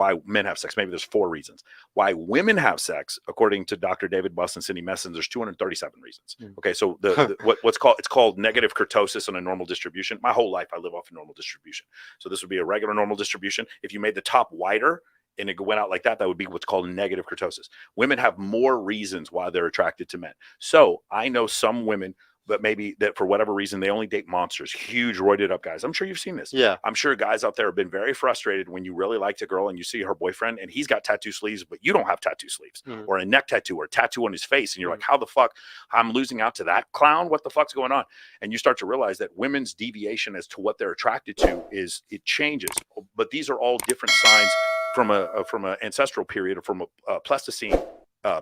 why men have sex. Maybe there's 4 reasons. Why women have sex, according to Dr. David Buss and Cindy Messon, there's 237 reasons. Okay, so it's called negative kurtosis on a normal distribution. My whole life I live off a normal distribution. So this would be a regular normal distribution. If you made the top wider and it went out like that, that would be what's called negative kurtosis. Women have more reasons why they're attracted to men. So I know some women, but maybe that for whatever reason, they only date monsters, huge roided up guys. I'm sure you've seen this. Yeah. I'm sure guys out there have been very frustrated when you really liked a girl and you see her boyfriend and he's got tattoo sleeves, but you don't have tattoo sleeves or a neck tattoo or a tattoo on his face. And you're like, how the fuck I'm losing out to that clown? What the fuck's going on? And you start to realize that women's deviation as to what they're attracted to it changes. But these are all different signs from an ancestral period or from a Pleistocene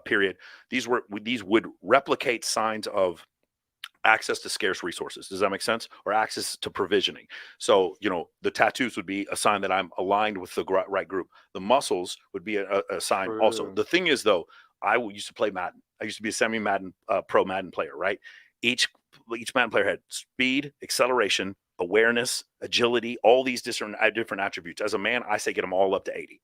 period. These would replicate signs of access to scarce resources. Does that make sense? Or access to provisioning. So, the tattoos would be a sign that I'm aligned with the right group. The muscles would be a sign also. The thing is, though, I used to play Madden. I used to be a semi-Madden, pro Madden player, right? Each Madden player had speed, acceleration, awareness, agility, all these different attributes. As a man, I say get them all up to 80.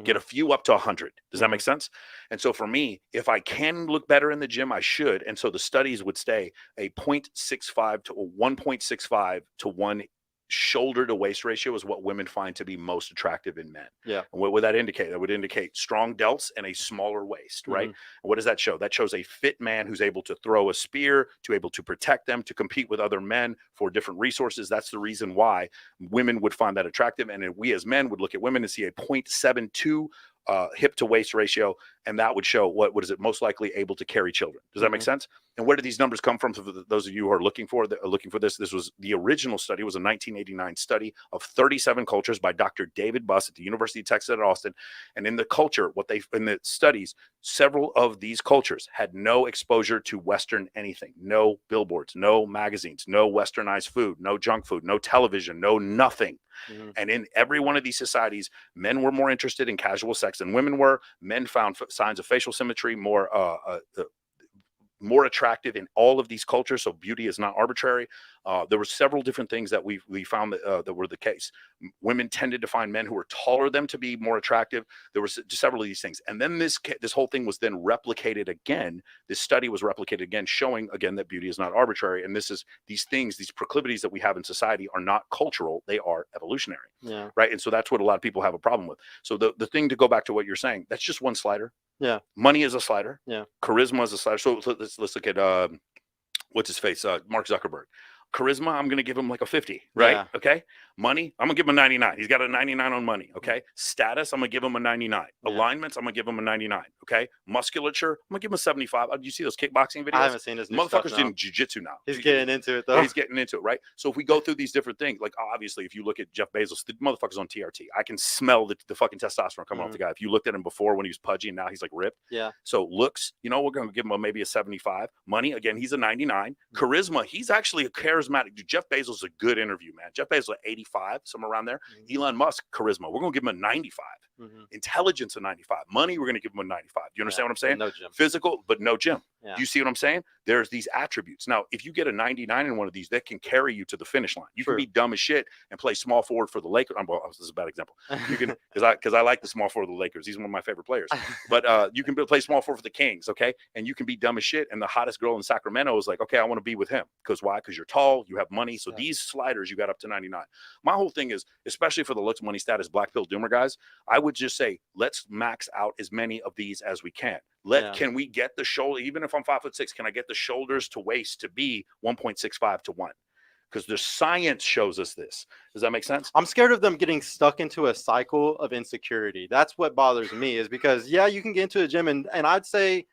Get a few up to 100. Does that make sense? And so for me, if I can look better in the gym, I should. And so the studies would say a 0.65 to a 1.65 to 1 shoulder to waist ratio is what women find to be most attractive in men. Yeah. And what would that indicate? That would indicate strong delts and a smaller waist, right? And what does that show? That shows a fit man who's able to throw a spear, to able to protect them, to compete with other men for different resources. That's the reason why women would find that attractive. And then we as men would look at women and see a 0.72 hip to waist ratio, and that would show what is it most likely able to carry children. Does that make sense? And where do these numbers come from? For those of you who are looking for this, this was the original study. Was a 1989 study of 37 cultures by Dr. David Buss at the University of Texas at Austin. And in the culture, in the studies, several of these cultures had no exposure to Western anything, no billboards, no magazines, no Westernized food, no junk food, no television, no nothing. And in every one of these societies, men were more interested in casual sex than women were. Men found signs of facial symmetry more attractive in all of these cultures. So beauty is not arbitrary. There were several different things that we found that were the case. Women tended to find men who were taller than to be more attractive. There were several of these things. And then this whole thing was then replicated again. This study was replicated again, showing again that beauty is not arbitrary. And these proclivities that we have in society are not cultural. They are evolutionary. Yeah. Right. And so that's what a lot of people have a problem with. So the thing, to go back to what you're saying, that's just one slider. Yeah. Money is a slider. Yeah. Charisma is a slider. So let's look at what's his face? Mark Zuckerberg. Charisma, I'm going to give him like a 50, right? Yeah. Okay. Money, I'm going to give him a 99. He's got a 99 on money. Okay. Status, I'm going to give him a 99. Yeah. Alignments, I'm going to give him a 99. Okay. Musculature, I'm going to give him a 75. Do you see those kickboxing videos? I haven't seen his new motherfucker's stuff, doing jiu-jitsu now. He's getting into it, though. He's getting into it, right? So if we go through these different things, like obviously if you look at Jeff Bezos, the motherfucker's on TRT. I can smell the fucking testosterone coming off the guy. If you looked at him before when he was pudgy and now he's like ripped. Yeah. So looks, we're going to give him maybe a 75. Money, again, he's a 99. Charisma, he's actually a charismatic dude. Jeff Bezos is a good interview, man. Jeff Bezos is 85, somewhere around there. Elon Musk, charisma, we're going to give him a 95. Intelligence, a 95. Money, we're going to give him a 95. Do you understand what I'm saying? No gym. Physical, but no gym. Yeah. Do you see what I'm saying? There's these attributes. Now, if you get a 99 in one of these, that can carry you to the finish line. You can be dumb as shit and play small forward for the Lakers. This is a bad example. You can, because I like the small forward of the Lakers. He's one of my favorite players. But you can play small forward for the Kings, okay? And you can be dumb as shit. And the hottest girl in Sacramento is like, okay, I want to be with him. Because why? Because you're tall, you have money. So these sliders, you got up to 99. My whole thing is, especially for the looks, money, status, black pill doomer guys, I would just say, let's max out as many of these as we can. Can we get the shoulder, even if I'm 5'6", can I get the shoulders to waist to be 1.65 to 1? Because the science shows us this. Does that make sense? I'm scared of them getting stuck into a cycle of insecurity. That's what bothers me, is because, you can get into a gym and I'd say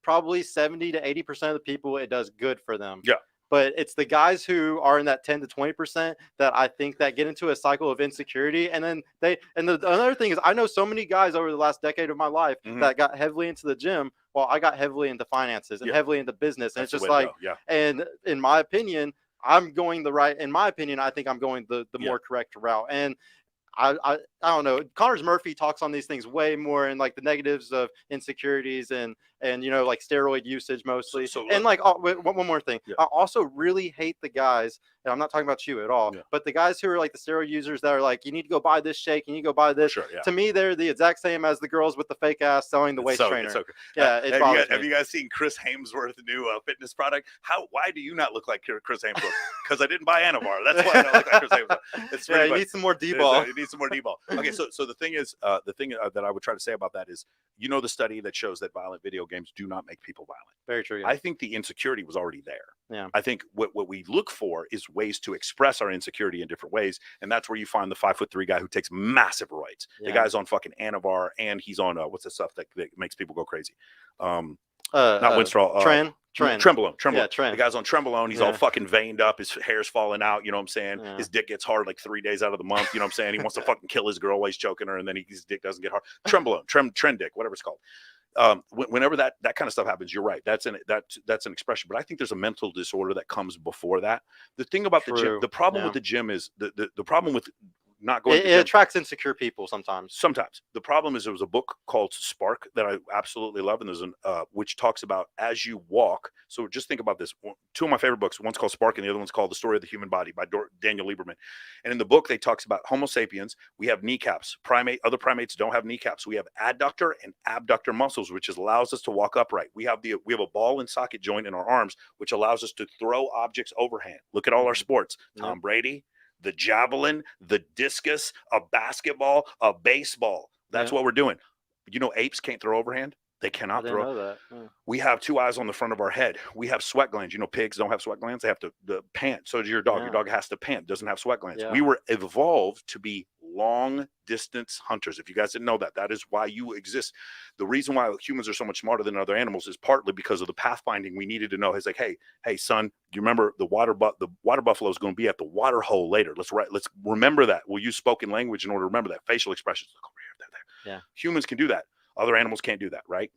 probably 70 to 80% of the people, it does good for them. Yeah. But it's the guys who are in that 10 to 20% that I think that get into a cycle of insecurity. And then another thing is, I know so many guys over the last decade of my life that got heavily into the gym. Well, I got heavily into finances and heavily into business. And it's just like, and in my opinion, I think I'm going the more correct route. And I don't know. Connors Murphy talks on these things way more, and like the negatives of insecurities and like steroid usage mostly. And like one more thing, I also really hate the guys, and I'm not talking about you at all, Yeah. but the guys who are like the steroid users that are like, you need to go buy this shake, you need to go buy this. Sure, yeah. To me, they're the exact same as the girls with the fake ass selling the waist trainer. Yeah, it bothers me. Have you guys seen Chris Hemsworth's new fitness product? Why do you not look like Chris Hemsworth? Because I didn't buy Anavar. That's why I don't look like Chris Hemsworth. It's you need some more D-ball. You need some more D-ball. Okay, so the thing is, that I would try to say about that is, the study that shows that violent video games do not make people violent. Very true. Yeah. I think the insecurity was already there. Yeah. I think what we look for is ways to express our insecurity in different ways, and that's where you find the 5'3" guy who takes massive roids. Yeah. The guy's on fucking Anavar, and he's on what's the stuff that makes people go crazy? Not Winstrol. Trembolone. Yeah, Tren. The guy's on Trembolone. He's all fucking veined up. His hair's falling out. You know what I'm saying? Yeah. His dick gets hard like 3 days out of the month. You know what I'm saying? He wants to fucking kill his girl while he's choking her, and then his dick doesn't get hard. Trembolone, Tren dick, whatever it's called. Whenever that kind of stuff happens, you're right. That's an expression. But I think there's a mental disorder that comes before that. The thing about the gym, the problem with the gym is the problem with not going. It attracts insecure people sometimes. Sometimes the problem is there was a book called Spark that I absolutely love, and there's which talks about as you walk. So just think about this. Two of my favorite books. One's called Spark, and the other one's called The Story of the Human Body by Daniel Lieberman. And in the book, they talks about Homo sapiens. We have kneecaps. Other primates don't have kneecaps. We have adductor and abductor muscles, which allows us to walk upright. We have a ball and socket joint in our arms, which allows us to throw objects overhand. Look at all our sports. Tom Brady, the javelin, the discus, a basketball, a baseball. That's what we're doing. Apes can't throw overhand. They cannot throw. Know that. Yeah. We have two eyes on the front of our head. We have sweat glands. Pigs don't have sweat glands. They have to pant. So does your dog. Your dog has to pant. Doesn't have sweat glands. We were evolved to be long distance hunters. If you guys didn't know that, that is why you exist. The reason why humans are so much smarter than other animals is partly because of the pathfinding we needed to know. It's like, hey, son, do you remember the water buffalo is going to be at the water hole later? Let's remember that. We'll use spoken language in order to remember that. Facial expressions. Look over here, there. Yeah. Humans can do that. Other animals can't do that, right?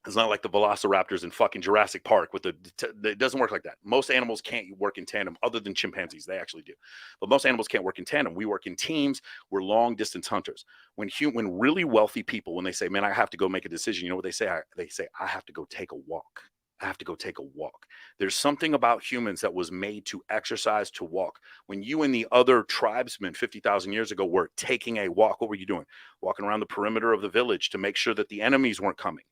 It's not like the velociraptors in fucking Jurassic Park it doesn't work like that. Most animals can't work in tandem other than chimpanzees. They actually do. But most animals can't work in tandem. We work in teams. We're long distance hunters. When really wealthy people, when they say, man, I have to go make a decision, you know what they say? They say, I have to go take a walk. I have to go take a walk. There's something about humans that was made to exercise, to walk. When you and the other tribesmen 50,000 years ago were taking a walk, what were you doing? Walking around the perimeter of the village to make sure that the enemies weren't coming.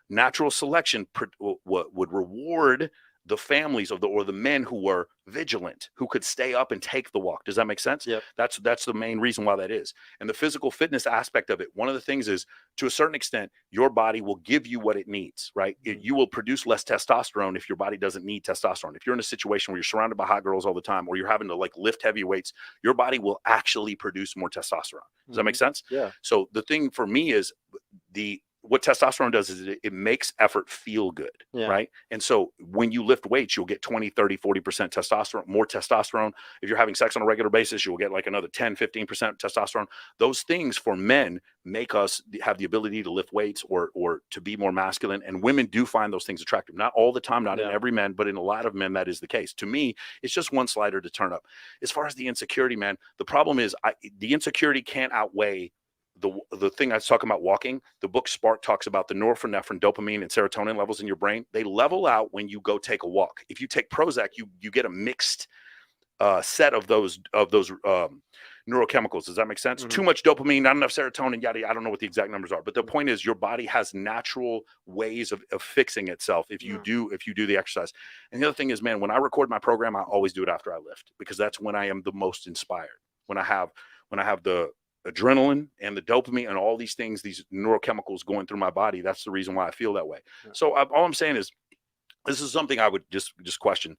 Natural selection would reward the families or the men who were vigilant, who could stay up and take the walk. Does that make sense? Yep. That's the main reason why that is. And the physical fitness aspect of it, one of the things is, to a certain extent, your body will give you what it needs, right? You will produce less testosterone if your body doesn't need testosterone. If you're in a situation where you're surrounded by hot girls all the time, or you're having to lift heavy weights, your body will actually produce more testosterone. Does that make sense? Yeah. So the thing for me is what testosterone does is it makes effort feel good, right? And so when you lift weights, you'll get 20, 30, 40% testosterone, more testosterone. If you're having sex on a regular basis, you'll get like another 10, 15% testosterone. Those things for men make us have the ability to lift weights or to be more masculine. And women do find those things attractive. Not all the time, not in every man, but in a lot of men, that is the case. To me, it's just one slider to turn up. As far as the insecurity, man, the problem is the insecurity can't outweigh the thing I was talking about walking. The book Spark talks about the norepinephrine, dopamine, and serotonin levels in your brain. They level out when you go take a walk. If you take Prozac, you get a mixed set of those neurochemicals. Does that make sense? Mm-hmm. Too much dopamine, not enough serotonin, yada. I don't know what the exact numbers are, but the point is your body has natural ways of fixing itself if you do the exercise. And the other thing is, man, when I record my program, I always do it after I lift, because that's when I am the most inspired. When I have the adrenaline and the dopamine and all these things, these neurochemicals going through my body, that's the reason why I feel that way. So all I'm saying is, this is something I would just question.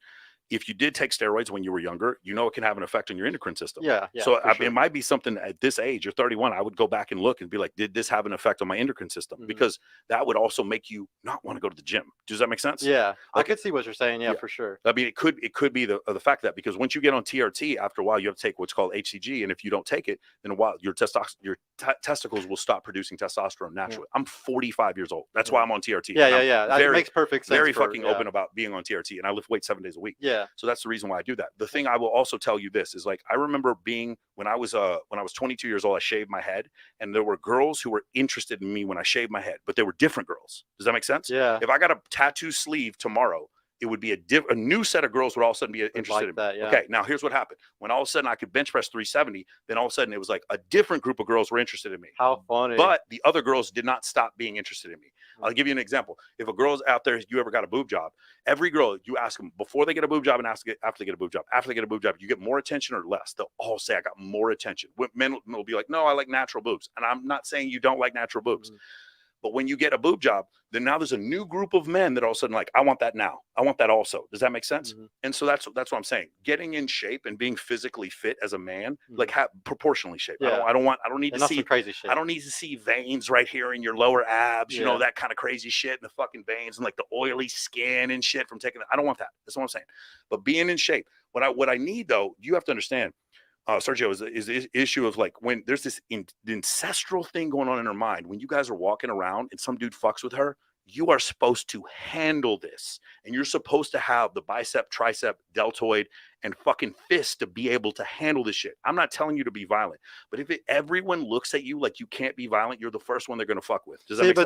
If you did take steroids when you were younger, it can have an effect on your endocrine system. Yeah. So it might be something at this age, you're 31, I would go back and look and be like, did this have an effect on my endocrine system? Mm-hmm. Because that would also make you not want to go to the gym. Does that make sense? Yeah. I could see what you're saying. Yeah, for sure. I mean, it could be the fact that, because once you get on TRT, after a while, you have to take what's called HCG. And if you don't take it, then a while your testicles will stop producing testosterone naturally. I'm 45 years old. That's why I'm on TRT. Yeah. It makes perfect sense. Very fucking open about being on TRT, and I lift weights 7 days a week. Yeah. So that's the reason why I do that. The thing I will also tell you this is, I remember being, when I was 22 years old, I shaved my head, and there were girls who were interested in me when I shaved my head, but they were different girls. Does that make sense? Yeah. If I got a tattoo sleeve tomorrow, it would be a new set of girls would all of a sudden be interested in me. that, yeah. Okay, now here's what happened. When all of a sudden I could bench press 370, then all of a sudden it was like a different group of girls were interested in me. How funny. But the other girls did not stop being interested in me. I'll give you an example. If a girl's out there, you ever got a boob job, every girl, you ask them before they get a boob job and after they get a boob job. After they get a boob job, you get more attention or less. They'll all say, I got more attention. Men will be like, no, I like natural boobs. And I'm not saying you don't like natural boobs. But when you get a boob job, then now there's a new group of men that all of a sudden like, I want that now. I want that also. Does that make sense? And so that's what I'm saying. Getting in shape and being physically fit as a man, like proportionally shaped. Yeah. I don't need to see crazy shit. I don't need to see veins right here in your lower abs, you know, that kind of crazy shit, and the fucking veins and like the oily skin and shit from taking. I don't want that. That's what I'm saying. But being in shape. What I need though, you have to understand. Sergio, is the issue of like when there's this ancestral thing going on in her mind. When you guys are walking around and some dude fucks with her, you are supposed to handle this, and you're supposed to have the bicep, tricep, deltoid, and fucking fist to be able to handle this shit. I'm not telling you to be violent, but if everyone looks at you like you can't be violent, you're the first one they're going to fuck with. Does that make sense?